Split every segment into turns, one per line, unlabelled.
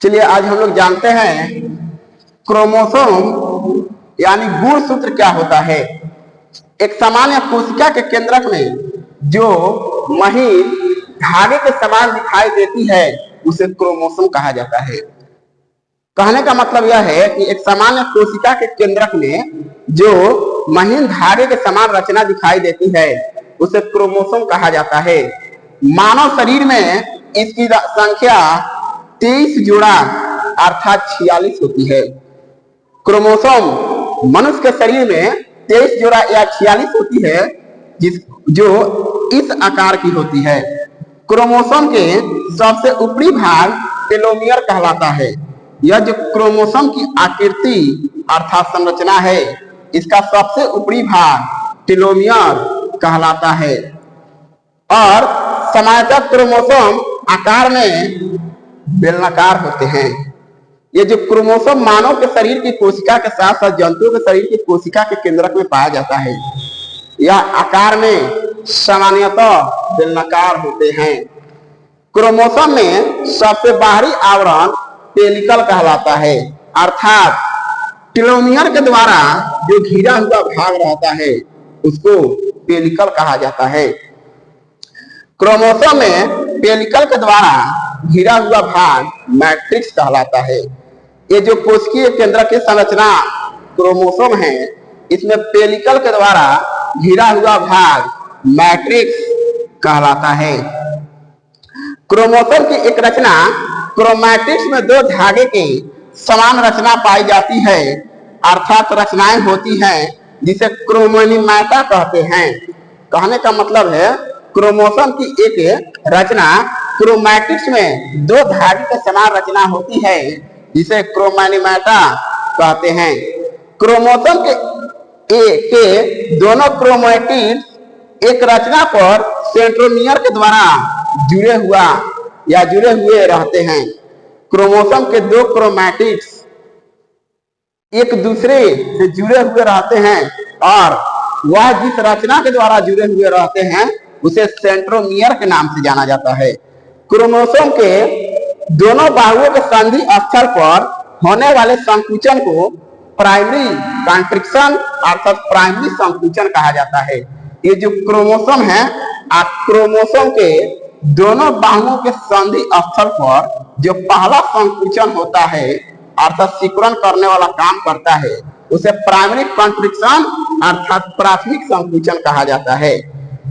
चलिए आज हम लोग जानते हैं क्रोमोसोम यानी गुणसूत्र क्या होता है। एक सामान्य कोशिका के केंद्रक में जो महीन धागे के समान दिखाई देती है उसे क्रोमोसोम कहा जाता है। कहने का मतलब यह है कि एक सामान्य कोशिका के केंद्रक में जो महीन धागे के समान रचना दिखाई देती है उसे क्रोमोसोम कहा जाता है। मानव शरीर में इसकी संख्या 23 जोड़ा अर्थात 46 होती है। क्रोमोसोम मनुष्य के शरीर में 23 जोड़ा या 46 होती है जो इस आकार की होती है। क्रोमोसोम के सबसे ऊपरी भाग टेलोमियर कहलाता है। यह जो क्रोमोसोम की आकृति अर्थात संरचना है इसका सबसे ऊपरी भाग टेलोमियर कहलाता है। और सामान्यतः क्रोमोसोम आकार में बेलनाकार होते हैं। ये जो क्रोमोसोम मानव के शरीर की कोशिका के साथ साथ जंतुओं के शरीर की कोशिका के केंद्रक में पाया जाता है। यह आकार में सामान्यतः बेलनाकार होते हैं। क्रोमोसोम में सबसे बाहरी आवरण पेलिकल कहलाता है अर्थात टेलोमियर के द्वारा जो घिरा हुआ भाग रहता है उसको पेलिकल कहा जाता है। क्रोमोसोम में पेलिकल के द्वारा घिरा हुआ भाग मैट्रिक्स कहलाता है। ये जो कोशिकीय केंद्र की संरचना क्रोमोसोम है इसमें पेलिकल के द्वारा घिरा हुआ भाग मैट्रिक्स कहलाता है। क्रोमोसोम की एक रचना क्रोमैटिक्स में दो धागे की समान रचना पाई जाती है अर्थात रचनाएं होती हैं जिसे क्रोमैनिमेटा कहते हैं। कहने का मतलब है क्रोमोसोम की एक रचना क्रोमैटिक्स में दो धागे के समान रचना होती है जिसे क्रोमैनिमेटा कहते हैं। क्रोमोसोम के दोनों क्रोमैटिड्स एक रचना पर सेंट्रोमियर के द्वारा जुड़े हुए रहते हैं। क्रोमोसोम के दो क्रोमैटिड्स एक दूसरे से जुड़े हुए रहते हैं और वह जिस रचना के द्वारा जुड़े हुए रहते हैं उसे सेंट्रोमियर के नाम से जाना जाता है। क्रोमोसोम के दोनों बाहुओं के संधि स्थल पर होने वाले संकुचन को प्राइमरी कॉन्ट्रिक्शन अर्थात प्राइमरी संकुचन कहा जाता है। ये जो क्रोमोसोम है क्रोमोसोम के दोनों बाहुओं के संधि स्थल पर जो पहला संकुचन होता है अर्थात सिकुड़न करने वाला काम करता है उसे प्राइमरी कॉन्ट्रिक्शन अर्थात प्राथमिक संकुचन कहा जाता है।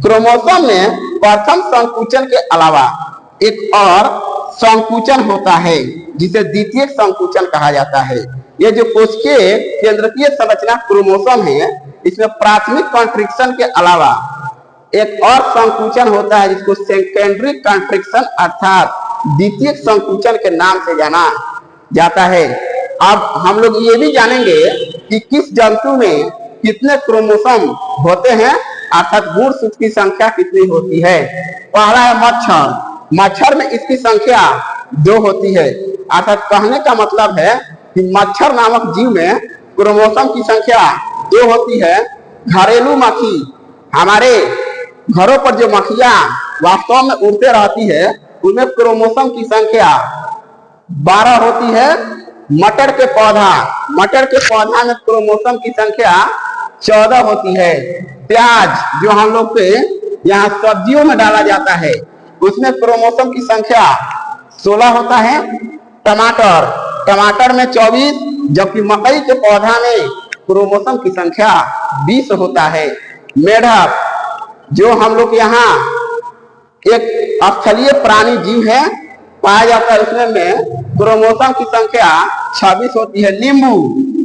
क्रोमोसोम में प्रथम संकुचन के अलावा एक और संकुचन होता है जिसे द्वितीय संकुचन कहा जाता है। ये जो कोशिकीय केंद्रकीय संरचना क्रोमोसोम है इसमें प्राथमिक कॉन्ट्रिक्शन के अलावा एक और संकुचन होता है जिसको सेकेंडरी कॉन्ट्रिक्शन अर्थात द्वितीय संकुचन के नाम से जाना जाता है। अब हम लोग ये भी जानेंगे कि किस जंतु में कितने क्रोमोसोम होते हैं अर्थात गुणसूत्र की संख्या कितनी होती है। पहला है मच्छर। मच्छर में इसकी संख्या 2 होती है अर्थात कहने का मतलब है कि मच्छर नामक जीव में क्रोमोसोम की संख्या 2 होती है। घरेलू मक्खी हमारे घरों पर जो मक्खियां वास्तव में उड़ते रहती है उनमें क्रोमोसोम की संख्या 12 होती है। मटर के पौधा में क्रोमोसोम की संख्या 14 होती है। प्याज जो हम लोग के यहाँ सब्जियों में डाला जाता है उसमें क्रोमोसोम की संख्या 16 होता है। टमाटर में 24 जबकि मकई के पौधा में क्रोमोसोम की संख्या 20 होता है। मेढक जो हम लोग यहाँ एक स्थलीय प्राणी जीव है पाया जाता है उसमें क्रोमोसोम की संख्या 26 होती है। नींबू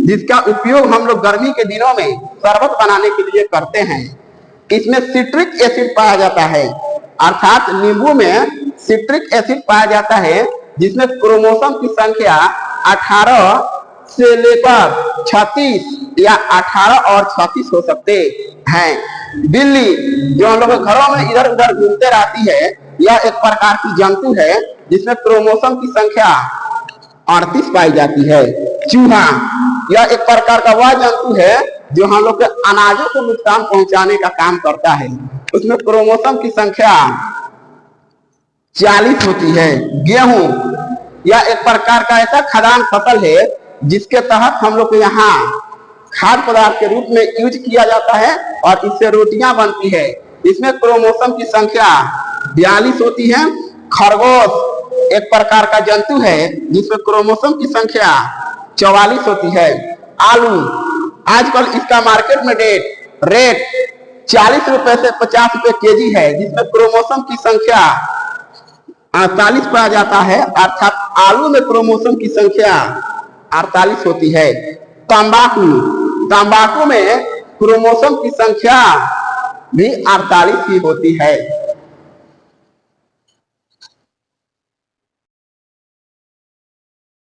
जिसका उपयोग हम लोग गर्मी के दिनों में शरबत बनाने के लिए करते हैं इसमें सिट्रिक एसिड पाया जाता है अर्थात नींबू में सिट्रिक एसिड पाया जाता है जिसमें क्रोमोसोम की संख्या 18 से लेकर 36 या 18 और 36 हो सकते हैं। बिल्ली जो हम लोग घरों में इधर उधर घूमते रहती है यह एक प्रकार की जंतु है जिसमें क्रोमोसोम की संख्या 38 पाई जाती है। चूहा यह एक प्रकार का वह जंतु है जो हम लोग के अनाजों को नुकसान पहुंचाने का काम करता है उसमें क्रोमोसोम की संख्या 40 होती है। गेहूं यह एक प्रकार का ऐसा खाद्यान्न फसल है जिसके तहत हम लोग को यहाँ खाद्य पदार्थ के रूप में यूज किया जाता है और इससे रोटियां बनती है। इसमें क्रोमोसोम की संख्या 42 होती है। खरगोश एक प्रकार का जंतु है जिसमें क्रोमोसोम की संख्या 44 होती है। आलू आजकल इसका मार्केट में रेट 40 रुपए से 50 रुपए केजी है, जिसमें क्रोमोसोम की संख्या 48 पाया जाता है, अर्थात आलू में क्रोमोसोम की संख्या 48 होती है। तंबाकू में क्रोमोसोम की संख्या भी 48 ही होती है।